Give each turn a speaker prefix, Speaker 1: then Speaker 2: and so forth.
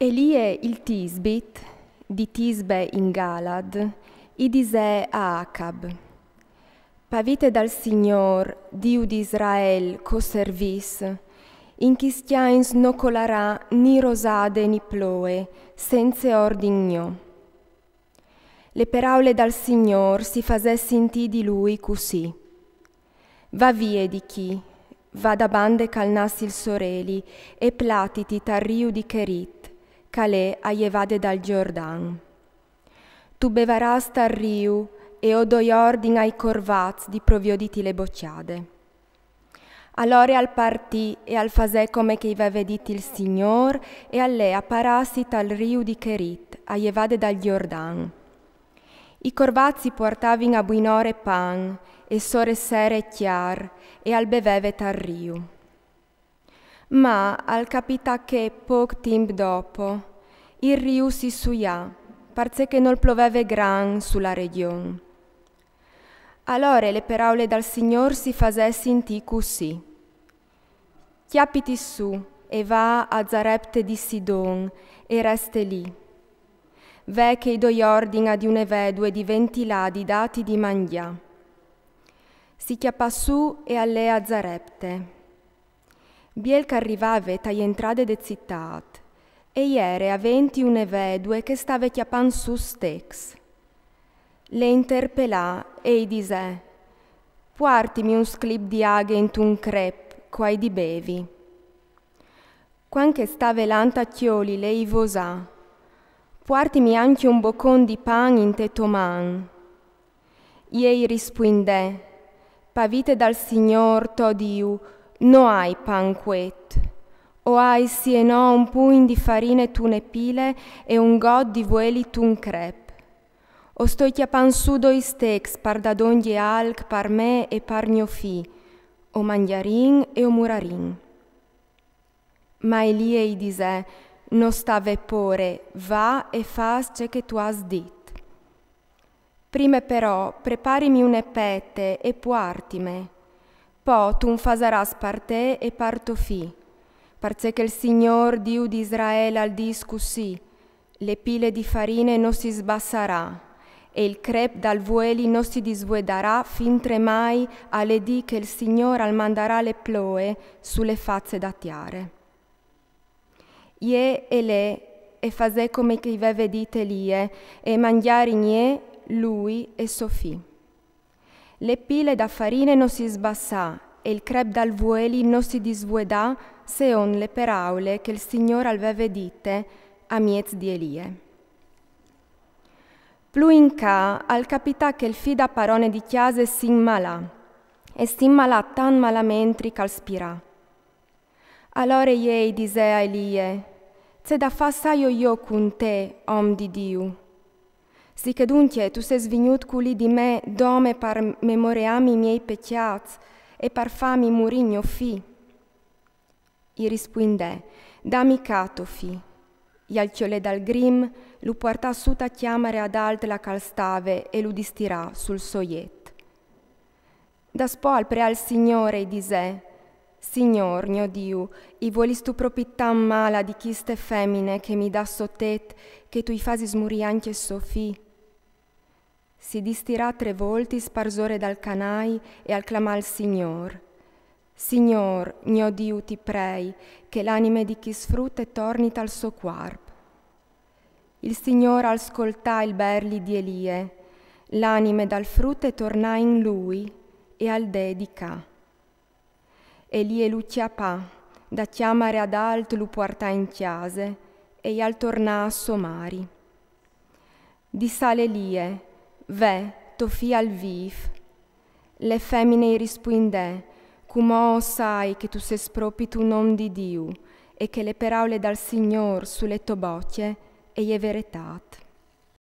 Speaker 1: Elie il Tisbit, di Tisbe in Galad, i dise a Acab: Pavite dal Signor, Dio di Israel, co servis, in chi stiains no colarà ni rosade ni ploe, senza ordigno. Le parole dal Signor si fase sentì di lui così: Va via di chi, va da bande calnassi il soreli, e platiti tar riu di Cherit, calè aievade dal Giordan. Tu bevaras tar riu, e odoi ordin ai corvaz di provioditi le bocciade. Allora al partì e al fasè come che iva vediti il Signor, e a lei apparassi tal riu di Cherit, aievade dal Giordan. I corvazzi portavin a buinore pan, e sore sere chiar, e al beveve tal riu. Ma al capita che poc temp dopo il riu si suia, parce che non ploveve gran sulla regione. Allora le parole dal Signor si fase sentì così: Chiappiti su e va a Zarepte di Sidon e reste lì. Ve che i doi ordina di une vedue di 20 ladi dati di mangià. Si chiappa su e alle a Zarepte. Biel che arrivave tai entrade de citat, e iere aventi une vedue che stave chiappan su stex. Le interpellà e i dise: Puartimi un sclip di aghe in un crep, quai di bevi. Quanche stave l'antacchioli lei vosà: Puartimi anche un boccon di pan in te toman. Iei rispondè: Pavite dal Signor to Diu, no hai pan quet, o hai sì e no un puin di farine tune pile e un god di vueli tun crep. O sto chiapan su doi steaks par da donglie alc par me e par mio fi, o mangiarin e o murarin. Ma Elie dise: No stave pore, va e fas ce che tu has dit. Prime però preparimi une pete e puartime, po tu fasaras par te e par to fi, parce che il Signor Dio di Israele al dis così: le pile di farine non si sbassarà, e il crep dal vueli non si disvuederà fin tremai alle dì che il Signor al mandarà le ploe sulle fazze da tiare. Ie e le e fase come che ve vedite lie, e mangiari nie lui e Sofì. Le pile da farine non si sbassà, e il crep dal vueli non si disvuedà, se on le paraule che il Signor alveve dite a miez di Elie. Plu in ca al capità che il fida parone di chiase sin malà, e sin malà tan malamentri c'al spirà. Allora iei dise a Elie: Se da fa saio io con te, om di Diu. Si che dunque tu sei svignut culi di me dome par memoreami miei pecciats e par fami murigno fi. I rispondè: Dammi cato fi. I alchiole dal grim, lu portà su a chiamare ad alt la calstave e lu distirà sul soiet. Da spo al pre al Signore e dise: Signor, mio Dio, i volis tu propità mala di chiste femmine che mi dà sottet, che tu i fasi smuri anche Sofì. Si distirà 3 volte sparsore dal canai e al clamà al Signor: Signor, mio Dio, ti prei, che l'anime di chi sfrutta torni al suo quarp. Il Signor ascoltà il berli di Elie, l'anime dal frutto tornà in lui e al dedica. Elie lu chiapà, da chiamare ad alt lu portà in chiase, e al tornà a somari. Dissale Elie: Ve, to fi al viv. Le femmine rispondè: Come sai che tu sei proprio tu nom di Dio, e che le parole dal Signor sulle tue bocche e è verità.